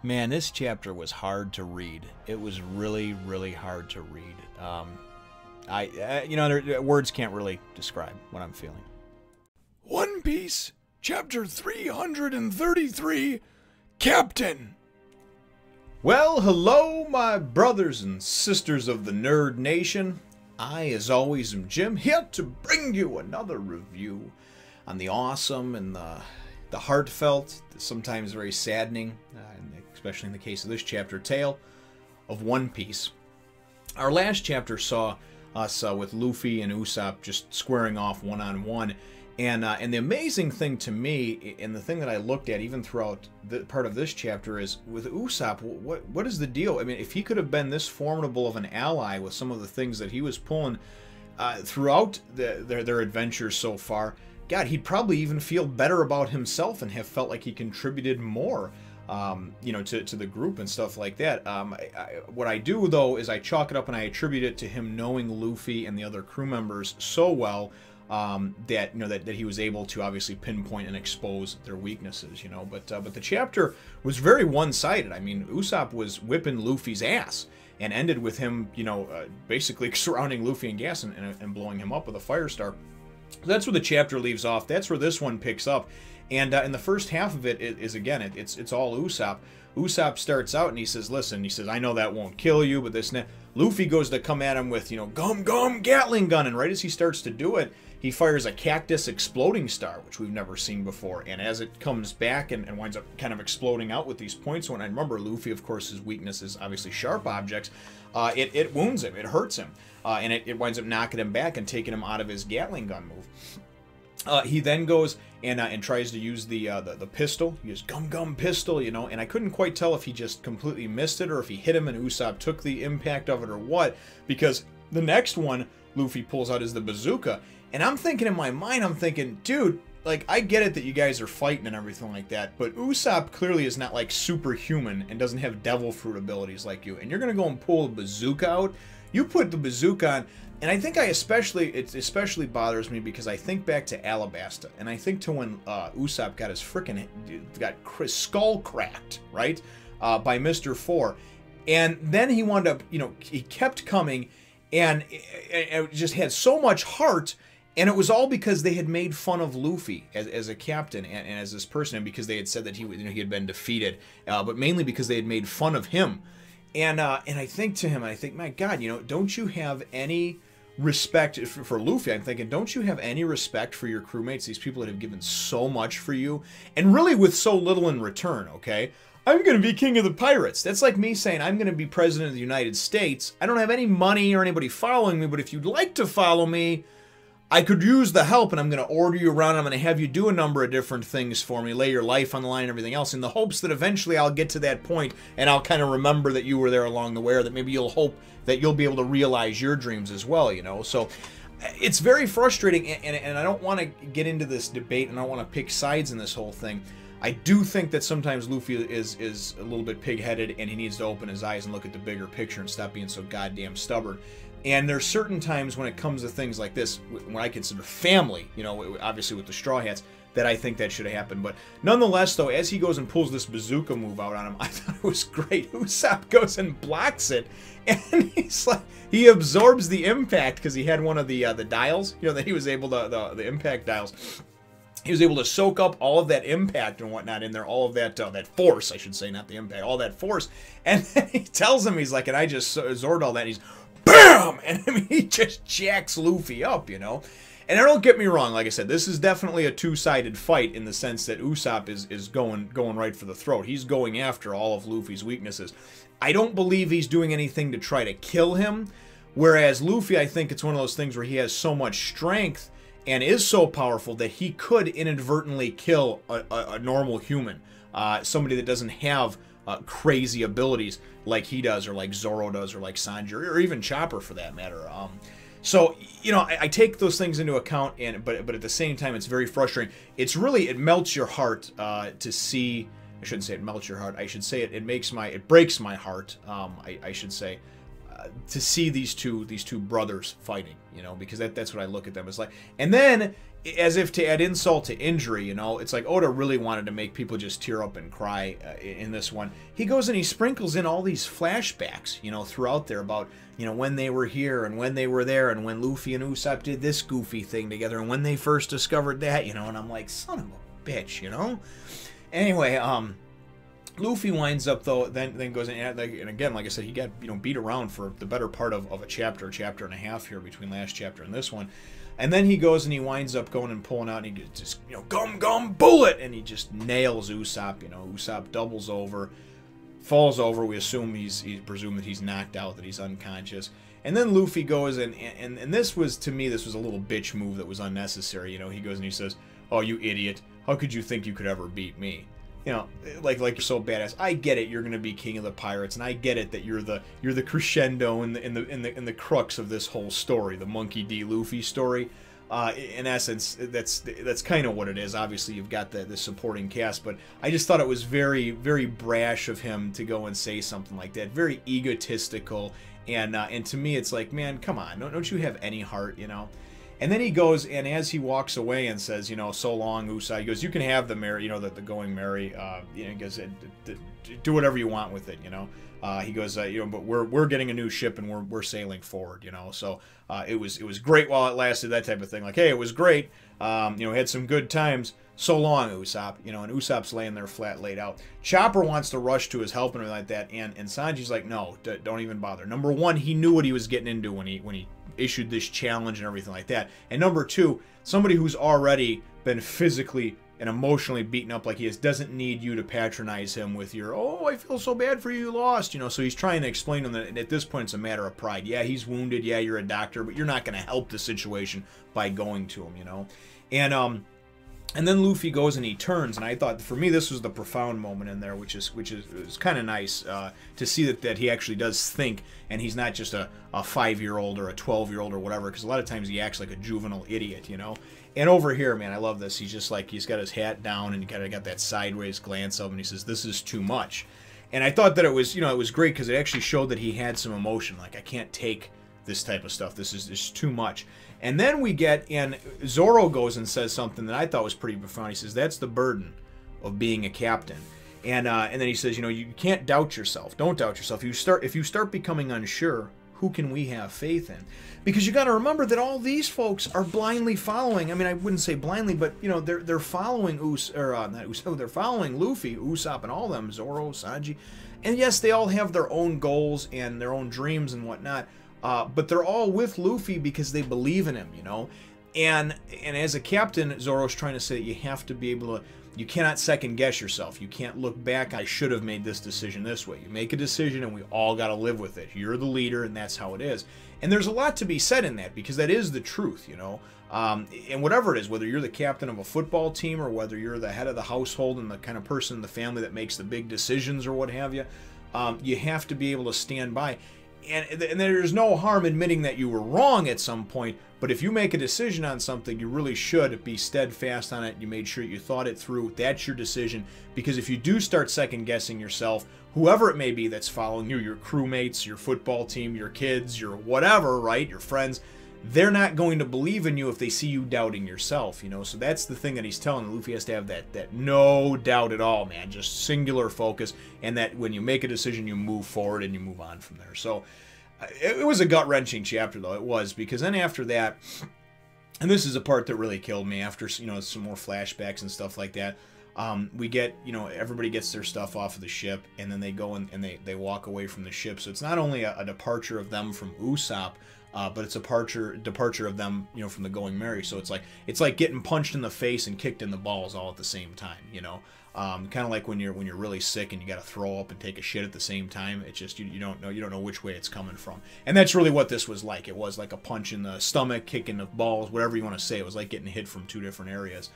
Man, this chapter was hard to read. It was really, really hard to read. Words can't really describe what I'm feeling. One Piece, chapter 333, Captain. Well, hello, my brothers and sisters of the Nerd Nation. I, as always, am Jim, here to bring you another review on the awesome and the heartfelt, sometimes very saddening, especially in the case of this chapter, tale of One Piece. Our last chapter saw us with Luffy and Usopp just squaring off one-on-one. And the amazing thing to me, and the thing that I looked at even throughout the part of this chapter, is with Usopp, what is the deal? I mean, if he could have been this formidable of an ally with some of the things that he was pulling throughout their adventures so far, God, he'd probably even feel better about himself and have felt like he contributed more, to the group and stuff like that. What I do, though, is I chalk it up and I attribute it to him knowing Luffy and the other crew members so well, that he was able to obviously pinpoint and expose their weaknesses, But the chapter was very one-sided. I mean, Usopp was whipping Luffy's ass and ended with him, basically surrounding Luffy in gas and blowing him up with a fire star. So that's where the chapter leaves off. That's where this one picks up. And in the first half of it is again, it's all Usopp. Usopp starts out and he says, listen, I know that won't kill you, but this and that. Luffy goes to come at him with, Gum Gum Gatling gun. And right as he starts to do it, he fires a cactus exploding star, which we've never seen before. And as it comes back and winds up kind of exploding out with these points, when I remember Luffy, of course, his weakness is obviously sharp objects, it wounds him, it hurts him. And it winds up knocking him back and taking him out of his Gatling gun move. He then goes and tries to use the pistol. He uses Gum Gum pistol, and I couldn't quite tell if he just completely missed it or if he hit him and Usopp took the impact of it or what, because the next one Luffy pulls out is the bazooka. And I'm thinking in my mind, dude, like, I get it that you guys are fighting and everything like that, but Usopp clearly is not, like, superhuman and doesn't have devil fruit abilities like you. And you're going to go and pull a bazooka out? You put the bazooka on, and I think it especially bothers me because I think back to Alabasta, and I think to when Usopp got his skull cracked, right, by Mr. Four. And then he wound up, he kept coming, and it just had so much heart. And it was all because they had made fun of Luffy as a captain and as this person, and because they had said that he had been defeated, but mainly because they had made fun of him. And I think to him, my God, don't you have any respect for Luffy? I'm thinking, don't you have any respect for your crewmates, these people that have given so much for you, and really with so little in return, okay? I'm going to be king of the pirates. That's like me saying I'm going to be president of the United States. I don't have any money or anybody following me, but if you'd like to follow me, I could use the help, and I'm going to order you around. I'm going to have you do a number of different things for me, lay your life on the line and everything else, in the hopes that eventually I'll get to that point and I'll kind of remember that you were there along the way, or that maybe you'll hope that you'll be able to realize your dreams as well, So it's very frustrating, and I don't want to get into this debate, and I don't want to pick sides in this whole thing. I do think that sometimes Luffy is a little bit pig-headed, and he needs to open his eyes and look at the bigger picture and stop being so goddamn stubborn. And there's certain times when it comes to things like this, when I consider family, obviously with the Straw Hats, that I think that should have happened. But nonetheless, though, as he goes and pulls this bazooka move out on him, I thought it was great. Usopp goes and blocks it, and he absorbs the impact because he had one of the dials, that he was able to, the impact dials. He was able to soak up all of that impact and whatnot in there, all of that that force, I should say, not the impact, all that force. And then he tells him, he's like, and I just absorbed all that, and he's BAM! And I mean, he just jacks Luffy up, And don't get me wrong, like I said, this is definitely a two-sided fight in the sense that Usopp is going right for the throat. He's going after all of Luffy's weaknesses. I don't believe he's doing anything to try to kill him, whereas Luffy, I think it's one of those things where he has so much strength and is so powerful that he could inadvertently kill a normal human, somebody that doesn't have crazy abilities like he does, or like Zoro does, or like Sanji, or even Chopper for that matter. So, I take those things into account, but at the same time, it's very frustrating. It melts your heart to see. I shouldn't say it melts your heart. I should say it breaks my heart. I should say, to see these two brothers fighting, because that's what I look at them as like. And then as if to add insult to injury, you know, it's like Oda really wanted to make people just tear up and cry in this one. He goes and he sprinkles in all these flashbacks, you know, throughout there about, you know, when they were here and when they were there and when Luffy and Usopp did this goofy thing together and when they first discovered that, you know, and I'm like, son of a bitch, you know? Anyway, Luffy winds up, though, then goes in, and again, like I said, he got, you know, beat around for the better part of a chapter and a half here between last chapter and this one. And then he goes and he winds up going and pulling out, and he just, you know, Gum Gum Bullet! And he just nails Usopp, you know. Usopp doubles over, falls over. We assume he's presumed that he's knocked out, that he's unconscious. And then Luffy goes, and this was, to me, this was a little bitch move that was unnecessary, you know. He goes and he says, "Oh, you idiot. How could you think you could ever beat me?" You know, like you're so badass. I get it. You're gonna be king of the pirates, and I get it that you're the crescendo in the crux of this whole story, the Monkey D. Luffy story. In essence, that's kind of what it is. Obviously, you've got the supporting cast, but I just thought it was very, very brash of him to go and say something like that. Very egotistical, and to me, it's like, man, come on, don't you have any heart, you know? And then he goes, and as he walks away and says, you know, so long, Usopp, he goes, you can have the merry, you know, the going merry, you know, he goes, do whatever you want with it, you know. He goes, you know, but we're getting a new ship and we're sailing forward, you know. So it was great while it lasted, that type of thing. Like, hey, it was great, you know, had some good times. So long, Usopp, you know. And Usopp's laying there flat, laid out. Chopper wants to rush to his help and everything like that, and Sanji's like, no, don't even bother. Number one, he knew what he was getting into when he issued this challenge and everything like that. And number two, somebody who's already been physically and emotionally beaten up like he is doesn't need you to patronize him with your, oh, I feel so bad for you, you lost, you know. So he's trying to explain to him that at this point it's a matter of pride. Yeah, he's wounded. Yeah, you're a doctor, but you're not going to help the situation by going to him, you know. And then Luffy goes and he turns, and I thought, for me, this was the profound moment in there, which is kind of nice to see that he actually does think, and he's not just a 5-year-old or a 12-year-old or whatever, because a lot of times he acts like a juvenile idiot, you know. And over here, man, I love this. He's just like, he's got his hat down, and he kind of got that sideways glance of him, and he says, this is too much. And I thought that it was, you know, it was great because it actually showed that he had some emotion. Like, I can't take this type of stuff. This is too much. And then we get, and Zoro goes and says something that I thought was pretty profound. He says, that's the burden of being a captain. And then he says, you know, you can't doubt yourself. Don't doubt yourself. If you start becoming unsure, who can we have faith in? Because you got to remember that all these folks are blindly following. I mean, I wouldn't say blindly, but you know, they're following they're following Luffy, Usopp, and all them, Zoro, Sanji. And yes, they all have their own goals and their own dreams and whatnot. But they're all with Luffy because they believe in him, you know. And as a captain, Zoro's trying to say that you have to be able to, you cannot second guess yourself. You can't look back, I should have made this decision this way. You make a decision and we all got to live with it. You're the leader and that's how it is. And there's a lot to be said in that because that is the truth, you know. And whatever it is, whether you're the captain of a football team or whether you're the head of the household and the kind of person in the family that makes the big decisions or what have you, you have to be able to stand by. And there's no harm admitting that you were wrong at some point, but if you make a decision on something, you really should be steadfast on it. You made sure you thought it through. That's your decision, because if you do start second-guessing yourself, whoever it may be that's following you, your crewmates, your football team, your kids, your whatever, right, your friends, they're not going to believe in you if they see you doubting yourself, you know. So that's the thing that he's telling. Luffy has to have that no doubt at all, man, just singular focus, and that when you make a decision, you move forward and you move on from there. So it was a gut-wrenching chapter, though. It was, because then after that, and this is a part that really killed me, after, you know, some more flashbacks and stuff like that, we get, you know, everybody gets their stuff off of the ship, and then they go and they walk away from the ship. So it's not only a departure of them from Usopp, but it's a departure of them, you know, from the Going Merry. So it's like getting punched in the face and kicked in the balls all at the same time, you know. Kind of like when you're really sick and you got to throw up and take a shit at the same time. It's just you don't know which way it's coming from. And that's really what this was like. It was like a punch in the stomach, kick in the balls, whatever you want to say. It was like getting hit from 2 different areas.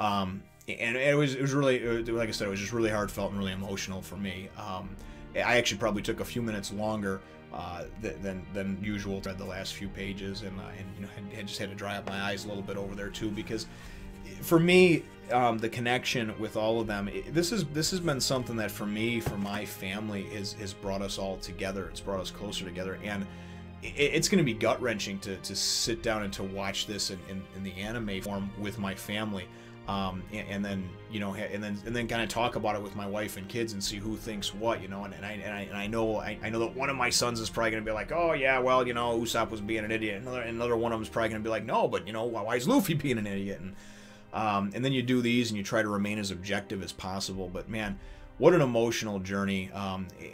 And it was really, like I said, it was just really heartfelt and really emotional for me. I actually probably took a few minutes longer than usual to read the last few pages, and you know, I just had to dry up my eyes a little bit over there too, because for me, the connection with all of them, this has been something that for me, for my family, has brought us all together. It's brought us closer together, and it's going to be gut-wrenching to sit down and to watch this in the anime form with my family, and then, you know, and then kind of talk about it with my wife and kids and see who thinks what, you know. And I know that one of my sons is probably going to be like, oh yeah, well, you know, Usopp was being an idiot. Another one of them is probably going to be like, no, but you know, why is Luffy being an idiot? And then you do these and you try to remain as objective as possible. But man, what an emotional journey.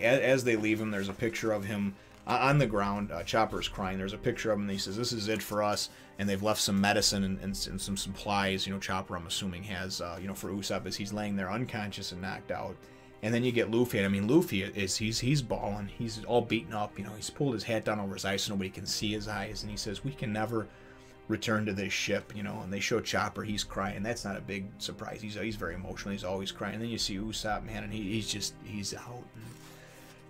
As they leave him, there's a picture of him on the ground. Chopper's crying. There's a picture of him, and he says, this is it for us. And they've left some medicine and some supplies, you know, Chopper, I'm assuming, has, you know, for Usopp as he's laying there unconscious and knocked out. And then you get Luffy. I mean, Luffy he's bawling. He's all beaten up. You know, he's pulled his hat down over his eyes so nobody can see his eyes. And he says, we can never return to this ship, you know. And they show Chopper. He's crying. That's not a big surprise. He's very emotional. He's always crying. And then you see Usopp, man, and he's out. And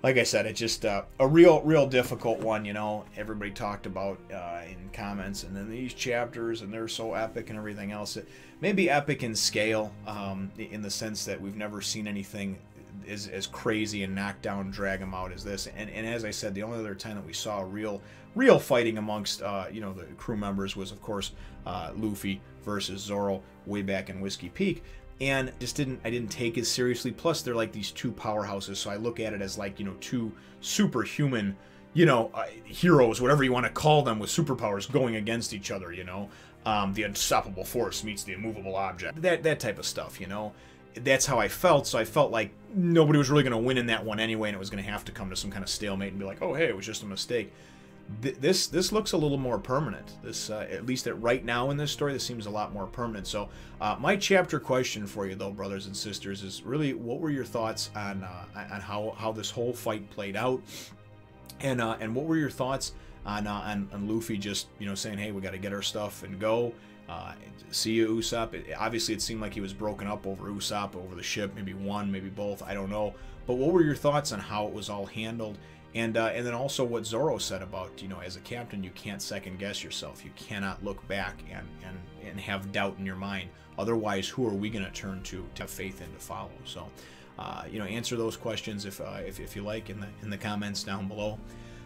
like I said, it's just a real difficult one, you know. Everybody talked about in comments, and then these chapters, and they're so epic and everything else. It may be epic in scale, in the sense that we've never seen anything as crazy and knock down, drag them out as this. And as I said, the only other time that we saw real fighting amongst you know, the crew members was, of course, Luffy versus Zoro way back in Whiskey Peak. And I didn't take it seriously. Plus, they're like these two powerhouses, so I look at it as like, you know, two superhuman, you know, heroes, whatever you want to call them, with superpowers going against each other, you know. The unstoppable force meets the immovable object. That type of stuff, you know. That's how I felt, so I felt like nobody was really going to win in that one anyway, and it was going to have to come to some kind of stalemate and be like, oh, hey, it was just a mistake. This looks a little more permanent. This, at least right now in this story, this seems a lot more permanent. So my chapter question for you, though, brothers and sisters, is really, what were your thoughts on how this whole fight played out, and what were your thoughts on Luffy just, you know, saying, hey, we got to get our stuff and go. See you, Usopp. Obviously, it seemed like he was broken up over Usopp, over the ship, maybe one, maybe both, I don't know. But what were your thoughts on how it was all handled? And then also what Zoro said about, you know, as a captain, you can't second guess yourself. You cannot look back and have doubt in your mind. Otherwise, who are we going to turn to have faith in to follow? So, you know, answer those questions if you like in the comments down below.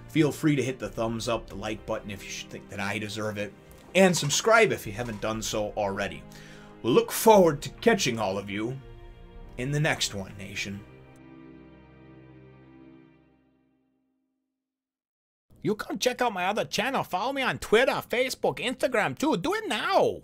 Feel free to hit the thumbs up, the like button if you think that I deserve it, and subscribe if you haven't done so already. We'll look forward to catching all of you in the next one, Nation. You can check out my other channel. Follow me on Twitter, Facebook, Instagram too. Do it now.